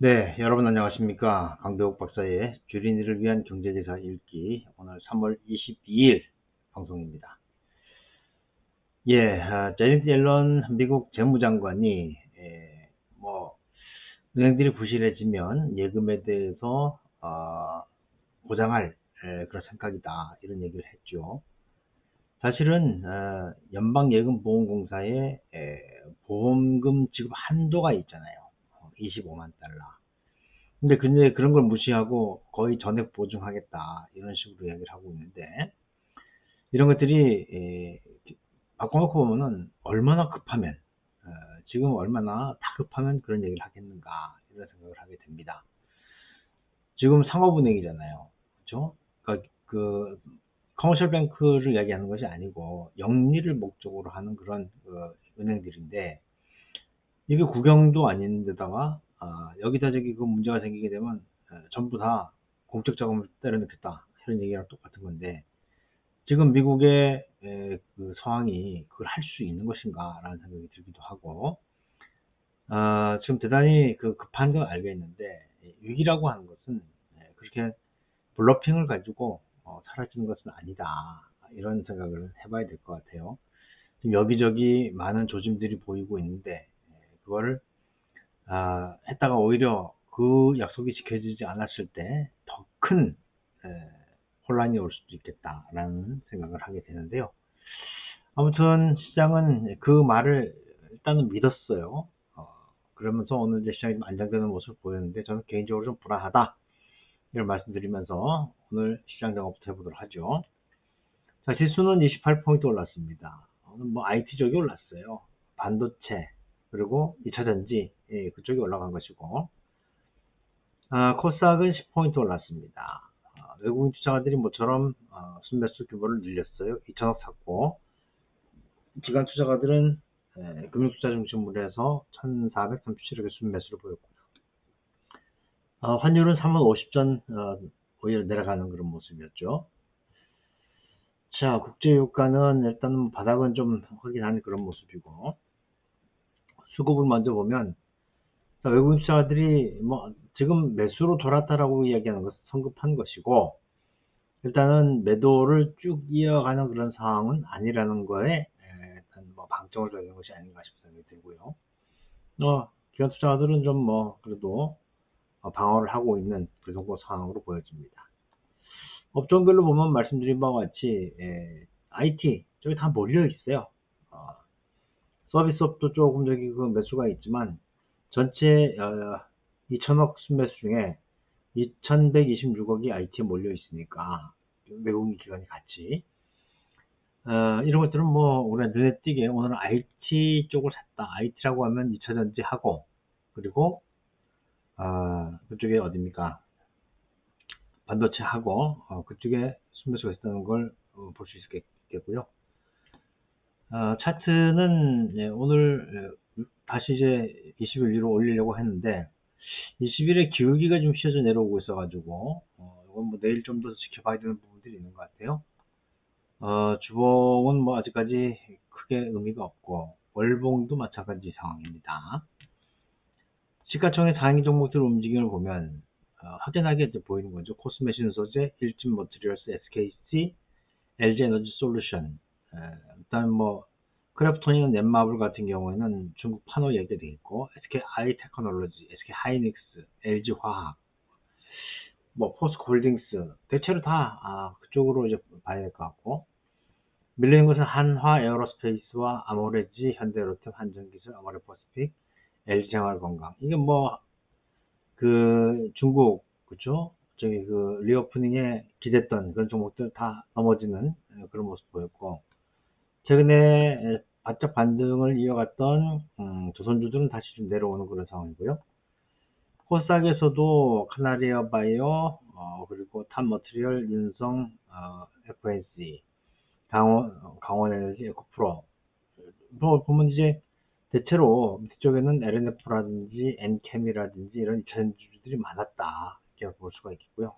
네, 여러분 안녕하십니까. 강도욱 박사의 주린이를 위한 경제지사 읽기 오늘 3월 22일 방송입니다. 제니트 옐런 미국 재무장관이 뭐 은행들이 부실해지면 예금에 대해서 보장할 그런 생각이다 이런 얘기를 했죠. 사실은 연방예금보험공사의 보험금 지급 한도가 있잖아요. 25만 달러. 근데 그런 걸 무시하고 거의 전액 보증하겠다 이런 식으로 이야기를 하고 있는데 이런 것들이 바꿔놓고 보면은 얼마나 급하면 지금 얼마나 다급하면 그런 얘기를 하겠는가 이런 생각을 하게 됩니다. 지금 상업은행이잖아요, 그렇죠? 그러니까 그 커머셜 뱅크를 이야기하는 것이 아니고 영리를 목적으로 하는 그런 은행들인데 이게 국영도 아닌 데다가 여기다 저기 그 문제가 생기게 되면 전부 다 공적 자금을 때려넣겠다 이런 얘기랑 똑같은 건데 지금 미국의 그 상황이 그걸 할 수 있는 것인가 라는 생각이 들기도 하고 지금 대단히 그 급한 건 알겠는데 위기라고 하는 것은 그렇게 블러핑을 가지고 사라지는 것은 아니다 이런 생각을 해봐야 될 것 같아요. 지금 여기저기 많은 조짐들이 보이고 있는데 그거를 했다가 오히려 그 약속이 지켜지지 않았을 때 더 큰 혼란이 올 수도 있겠다라는 생각을 하게 되는데요. 아무튼 시장은 그 말을 일단은 믿었어요. 그러면서 오늘 이제 시장이 좀 안정되는 모습을 보였는데 저는 개인적으로 좀 불안하다 이런 말씀드리면서 오늘 시장 작업부터 해보도록 하죠. 자, 지수는 28포인트 올랐습니다. 오늘 뭐 IT 쪽이 올랐어요. 반도체 그리고 2차전지 그쪽이 올라간 것이고 코스닥은 10포인트 올랐습니다. 외국인 투자가들이 모처럼 순매수 규모를 늘렸어요. 2천억 샀고 기관 투자가들은 금융투자 중심으로 해서 1437억의 순매수를 보였고요. 환율은 3원 50전 오히려 내려가는 그런 모습이었죠. 자, 국제유가는 일단 바닥은 좀 확인하는 그런 모습이고 수급을 먼저 보면 외국인 투자가들이 뭐 지금 매수로 돌았다라고 이야기하는 것은 성급한 것이고 일단은 매도를 쭉 이어가는 그런 상황은 아니라는 거에 일단 뭐 방점을 둬야 되는 것이 아닌가 싶은 생각이 들고요. 기관 투자자들은 좀 뭐 그래도 방어를 하고 있는 그 정도 상황으로 보여집니다. 업종별로 보면 말씀드린 바와 같이 IT 쪽이 다 몰려 있어요. 서비스업도 조금 저기 그 매수가 있지만 전체 2천억 순매수 중에 2126억이 IT에 몰려 있으니까 외국인 기관이 같이 이런 것들은 뭐 우리가 눈에 띄게 오늘은 IT 쪽을 샀다. IT라고 하면 2차전지 하고 그리고 그쪽에 어딥니까? 반도체 하고 그쪽에 순매수가 있다는 걸 볼 수 있겠고요. 차트는 오늘 다시 이제 20일 위로 올리려고 했는데 20일에 기울기가 좀 휘어져 내려오고 있어가지고 이건 뭐 내일 좀 더 지켜봐야 되는 부분들이 있는 것 같아요. 주봉은 뭐 아직까지 크게 의미가 없고 월봉도 마찬가지 상황입니다. 시가총액 상위 종목들 움직임을 보면 확연하게 이제 보이는 거죠. 코스메신 소재, 일진 머티리얼스, SKC, LG 에너지 솔루션, 일단 뭐 크래프톤이나 넷마블 같은 경우에는 중국 판호 얘기가 되겠고 SK 하이테크놀로지, SK 하이닉스, LG 화학, 뭐 포스코 홀딩스 대체로 다 그쪽으로 이제 봐야 될 것 같고 밀리는 것은 한화 에어로스페이스와 아모레지, 현대로템, 한전기술, 아모레퍼시픽, LG생활건강. 이게 뭐 그 중국 그죠? 저기 그 리오프닝에 기댔던 그런 종목들 다 넘어지는 그런 모습 보였고 최근에 바짝 반등을 이어갔던 조선주들은 다시 좀 내려오는 그런 상황이고요. 코스닥에서도 카나리아 바이오 그리고 탑머티리얼, 윤성, FNC, 강원에너지, 에코프로 뭐 보면 이제 대체로 밑에 쪽에는 LNF라든지 엔캠이라든지 이런 전주들이 많았다 이렇게 볼 수가 있겠고요.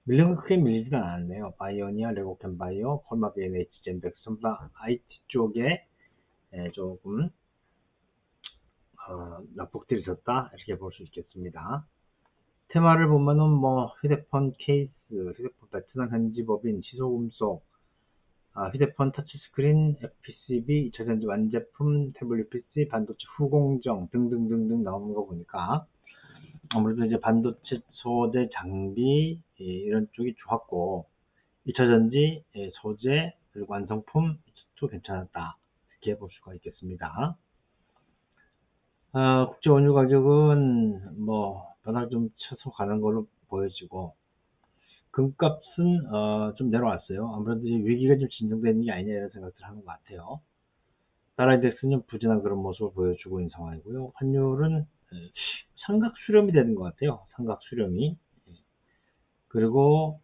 밀린 건 크게 밀리지는 않았네요. 바이오니아, 레고캠 바이오, 콜마 BNH, 젠백스 전부 다 IT 쪽에 조금 낙폭들이 있었다 이렇게 볼 수 있겠습니다. 테마를 보면은 뭐 휴대폰 케이스, 휴대폰 베트남 현지 법인, 시소금속, 휴대폰 터치스크린, FPCB, 2차전지 완제품, 태블릿 PC, 반도체 후공정 등등등등 나오는 거 보니까 아무래도 이제 반도체 소재 장비 이런 쪽이 좋았고 2차전지 소재 그리고 완성품 이쪽도 괜찮았다 이렇게 볼 수가 있겠습니다. 국제 원유 가격은 뭐 변화 좀 쳐서 가는 걸로 보여지고 금값은 좀 내려왔어요. 아무래도 이제 위기가 좀 진정되는 게 아니냐 이런 생각을 하는 것 같아요. 달러인덱스는 부진한 그런 모습을 보여주고 있는 상황이고요. 환율은 삼각 수렴이 되는 것 같아요. 삼각 수렴이. 그리고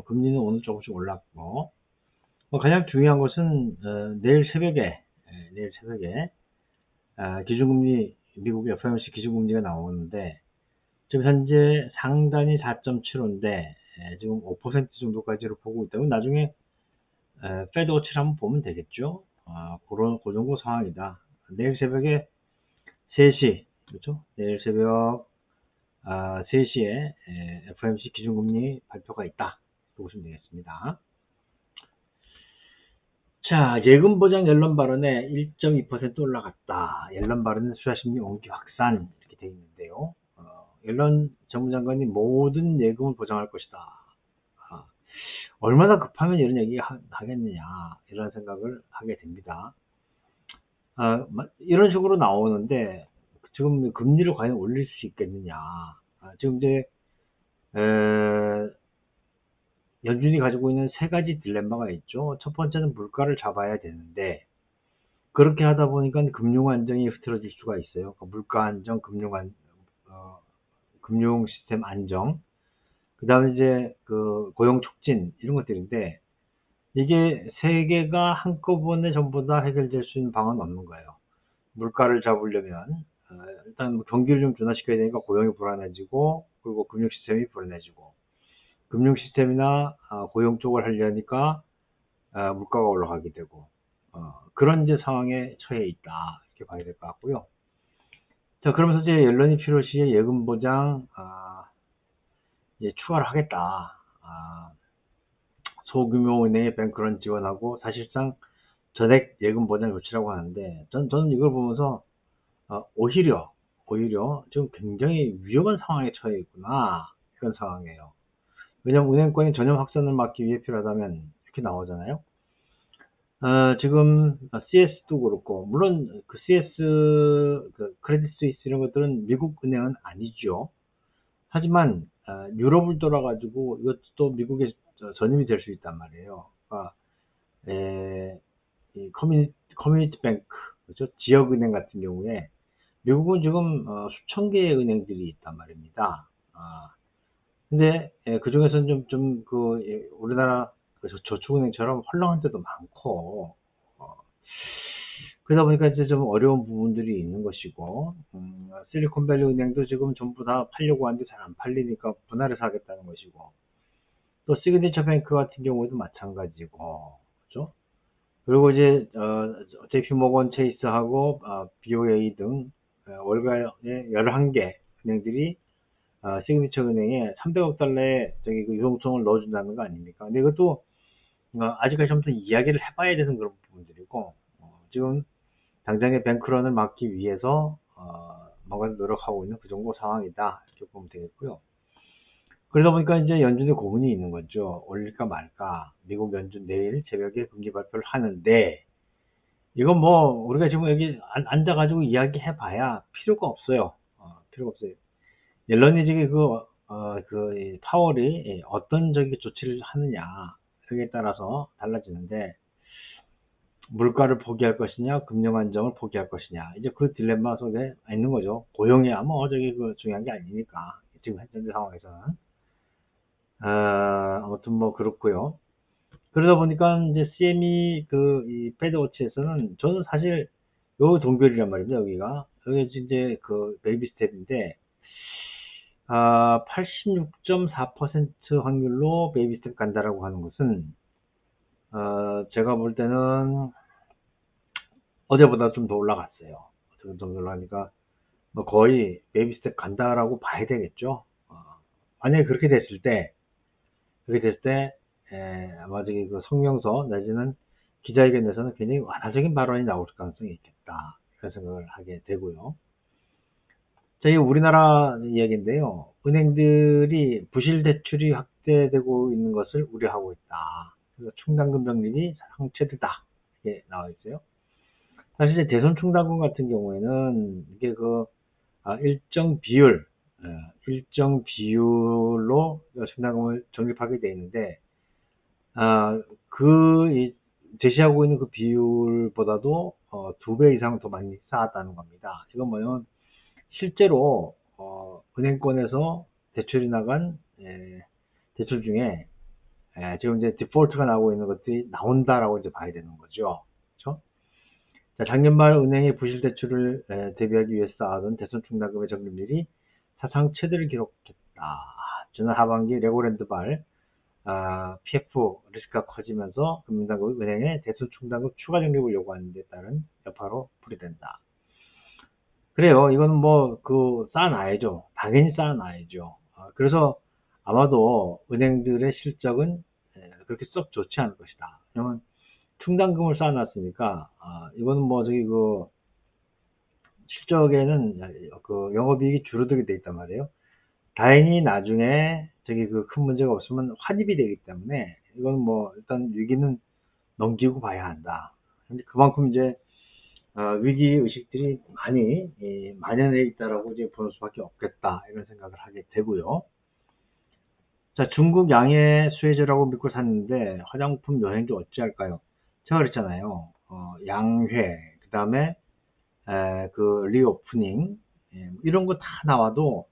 금리는 오늘 조금씩 올랐고 가장 중요한 것은 내일 새벽에 기준금리 미국 FOMC 기준금리가 나오는데 지금 현재 상단이 4.75인데 지금 5% 정도까지로 보고 있다면 나중에 페드 워치를 한번 보면 되겠죠. 그 정도 상황이다. 내일 새벽에 3시 그렇죠? 내일 새벽 3시에 FOMC 기준금리 발표가 있다. 보시면 되겠습니다. 자, 예금 보장 연론 발언에 1.2% 올라갔다. 연론 발언은 수사심리 옹기 확산 이렇게 되어 있는데요. 연론 전무장관이 모든 예금을 보장할 것이다. 얼마나 급하면 이런 얘기 하겠느냐 이런 생각을 하게 됩니다. 이런 식으로 나오는데 지금 금리를 과연 올릴 수 있겠느냐. 지금 이제 연준이 가지고 있는 세 가지 딜레마가 있죠. 첫 번째는 물가를 잡아야 되는데 그렇게 하다 보니까 금융 안정이 흐트러질 수가 있어요. 그러니까 물가 안정, 금융 시스템 안정, 그 다음에 이제 그 고용 촉진 이런 것들인데 이게 세 개가 한꺼번에 전부 다 해결될 수 있는 방안은 없는 거예요. 물가를 잡으려면 일단 뭐 경기를 좀 둔화시켜야 되니까 고용이 불안해지고 그리고 금융 시스템이 불안해지고 금융 시스템이나 고용 쪽을 하려니까 물가가 올라가게 되고 그런 이제 상황에 처해 있다 이렇게 봐야 될 것 같고요. 자, 그러면서 이제 연런이 필요 시에 예금 보장 추가를 하겠다. 소규모 은행의 뱅크런 지원하고 사실상 전액 예금 보장 조치라고 하는데 저는 이걸 보면서 오히려 지금 굉장히 위험한 상황에 처해 있구나 이런 상황이에요. 왜냐하면 은행권의 전염 확산을 막기 위해 필요하다면 이렇게 나오잖아요. 지금 CS도 그렇고 물론 그 CS 그 크레딧 스위스 이런 것들은 미국 은행은 아니죠. 하지만 유럽을 돌아가지고 이것도 미국에 전염이 될 수 있단 말이에요. 그러니까 이 커뮤니티 뱅크 그렇죠? 지역 은행 같은 경우에 미국은 지금 수천 개의 은행들이 있단 말입니다. 근데 그 중에서는 우리나라 저축은행처럼 헐렁한 데도 많고 그러다 보니까 이제 좀 어려운 부분들이 있는 것이고 실리콘밸리 은행도 지금 전부 다 팔려고 하는데 잘 안 팔리니까 분할해서 하겠다는 것이고 또 시그니처 뱅크 같은 경우에도 마찬가지고 그렇죠? 그리고 이제 JP 모건 체이스하고 BOA 등 월가의 11개 은행들이 시그니처 은행에 300억 달러의 저기 그 유동성을 넣어준다는 거 아닙니까? 근데 이것도 아직까지 좀 더 이야기를 해봐야 되는 그런 부분들이고 지금 당장의 뱅크런을 막기 위해서 뭔가 노력하고 있는 그 정도 상황이다 이렇게 보면 되겠고요. 그러다 보니까 이제 연준의 고민이 있는 거죠. 올릴까 말까. 미국 연준 내일 새벽에 금리 발표를 하는데 이건 뭐 우리가 지금 여기 앉아가지고 이야기해봐야 필요가 없어요. 필요가 없어요. 옐런이 지금 파월이 어떤 저기 조치를 하느냐 그에 따라서 달라지는데 물가를 포기할 것이냐 금융 안정을 포기할 것이냐 이제 그 딜레마 속에 있는 거죠. 고용이야 뭐 저기 그 중요한 게 아니니까 지금 현재 상황에서는 아무튼 뭐 그렇고요. 그러다 보니까 이제 CME 이 패드워치에서는 저는 사실 요 동결이란 말입니다. 여기 이제 그 베이비 스텝인데 86.4% 확률로 베이비 스텝 간다라고 하는 것은 제가 볼 때는 어제보다 좀 더 올라갔어요. 좀 더 올라가니까 뭐 거의 베이비 스텝 간다라고 봐야 되겠죠. 만약에 그렇게 됐을 때, 아마 저기 그 성명서 내지는 기자회견에서는 굉장히 완화적인 발언이 나올 가능성이 있겠다. 그런 생각을 하게 되고요. 자, 이 우리나라 이야기인데요. 은행들이 부실 대출이 확대되고 있는 것을 우려하고 있다. 그래서 충당금 적립이 상체되다. 이렇게 나와 있어요. 사실 이제 대손 충당금 같은 경우에는 이게 일정 비율, 일정 비율로 충당금을 적립하게 되어 있는데, 제시하고 있는 그 비율보다도 2배 이상 더 많이 쌓았다는 겁니다. 이건 뭐냐면 실제로 은행권에서 대출이 나간 대출 중에 지금 이제 디폴트가 나오고 있는 것들이 나온다라고 이제 봐야 되는 거죠. 그렇죠? 자, 작년 말 은행의 부실 대출을 대비하기 위해서 쌓아둔 대손 충당금의 적립률이 사상 최대를 기록했다. 지난 하반기 레고랜드발 PF 리스크가 커지면서 금융당국이 은행에 대손 충당금 추가 적립을 요구하는 데 따른 여파로 풀이된다. 그래요. 이건 쌓아놔야죠. 당연히 쌓아놔야죠. 그래서 아마도 은행들의 실적은 그렇게 썩 좋지 않을 것이다. 왜냐면 충당금을 쌓아놨으니까, 이거는 실적에는 영업이익이 줄어들게 돼 있단 말이에요. 다행히 나중에 큰 문제가 없으면 환입이 되기 때문에 이건 일단 위기는 넘기고 봐야 한다. 근데 그만큼 이제 위기 의식들이 많이 만연해 있다라고 이제 볼 수밖에 없겠다 이런 생각을 하게 되고요. 자, 중국 양해 수혜자라고 믿고 샀는데 화장품 여행도 어찌할까요? 제가 그랬잖아요. 양회, 그 다음에 리오프닝 이런 거 다 나와도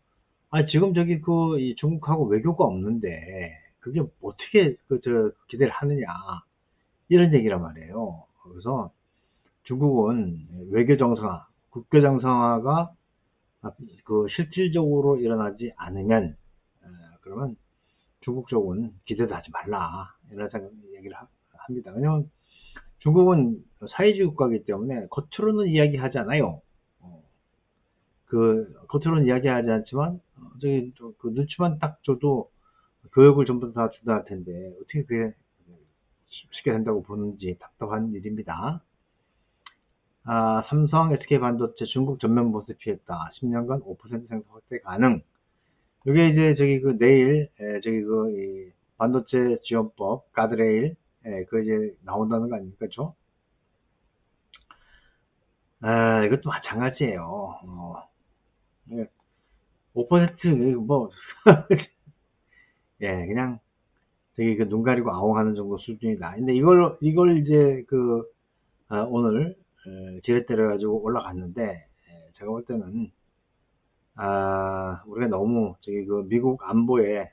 지금 이 중국하고 외교가 없는데 그게 어떻게 기대를 하느냐 이런 얘기란 말이에요. 그래서 중국은 외교 정상화, 국교 정상화가 실질적으로 일어나지 않으면 그러면 중국 쪽은 기대도 하지 말라 이런 얘기를 합니다. 왜냐하면 중국은 사회주의 국가이기 때문에 겉으로는 이야기하지 않아요. 겉으로는 이야기하지 않지만 그 눈치만 딱 줘도 교육을 전부 다 주다 할 텐데 어떻게 그게 쉽게 된다고 보는지 답답한 일입니다. 삼성, SK 반도체 중국 전면 보수 피했다. 10년간 5% 생산 확대 가능. 이게 이제 내일 이 반도체 지원법 가드레일 이제 나온다는 거 아닙니까, 죠? 이것도 마찬가지예요. 5% 예, 그냥 눈 가리고 아웅하는 정도 수준이다. 근데 이걸 이제 오늘 지렛대를 가지고 올라갔는데 제가 볼 때는 우리가 너무 미국 안보에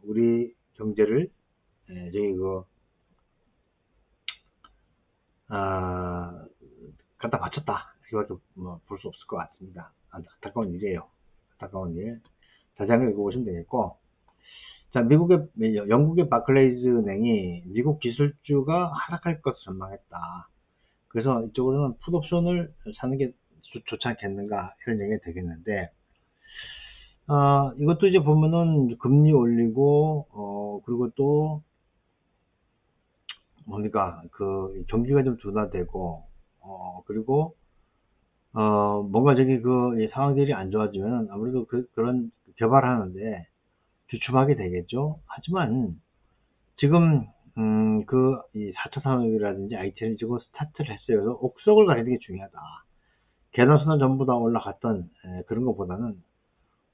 우리 경제를 아, 갖다 바쳤다. 이거밖에 볼 수 없을 것 같습니다. 안타까운 일이에요. 안타까운 일. 자세하게 읽어보시면 되겠고. 자, 영국의 바클레이즈 은행이 미국 기술주가 하락할 것을 전망했다. 그래서 이쪽으로는 풋옵션을 사는 게 좋지 않겠는가 이런 얘기가 되겠는데, 이것도 이제 보면은 금리 올리고, 그리고 또 뭡니까 경기가 좀 둔화되고, 그리고 뭔가 이 상황들이 안 좋아지면 아무래도 그런 개발하는데 주춤하게 되겠죠. 하지만 지금 이 4차 산업이라든지 IT는 지금 스타트를 했어요. 그래서 옥석을 가리는 게 중요하다. 계단수는 전부 다 올라갔던 그런 것보다는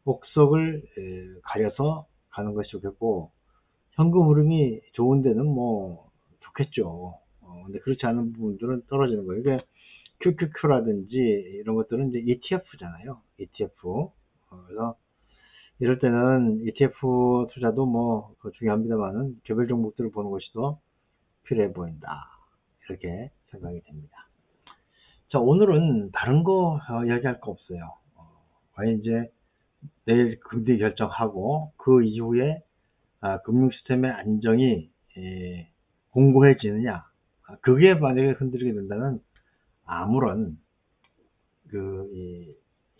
옥석을 가려서 가는 것이 좋겠고, 현금 흐름이 좋은 데는 좋겠죠. 근데 그렇지 않은 부분들은 떨어지는 거예요. 이게 QQQ라든지 이런 것들은 이제 ETF잖아요. ETF. 그래서 이럴 때는 ETF 투자도 중요합니다만은 개별 종목들을 보는 것이 더 필요해 보인다. 이렇게 생각이 됩니다. 자, 오늘은 다른 거 이야기할 거 없어요. 과연 이제 내일 금리 결정하고 그 이후에 금융 시스템의 안정이 공고해지느냐. 그게 만약에 흔들리게 된다면 아무런 이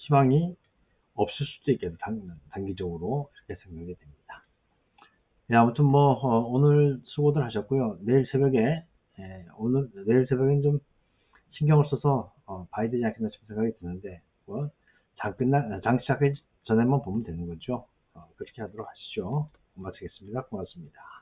희망이 없을 수도 있겠다. 단기적으로 이렇게 생각이 됩니다. 네, 아무튼 뭐 오늘 수고들 하셨고요. 내일 새벽에 내일 새벽엔 좀 신경을 써서 봐야 되지 않겠나 싶은 생각이 드는데 뭐 장 시작하기 전에만 보면 되는 거죠. 그렇게 하도록 하시죠. 마치겠습니다. 고맙습니다.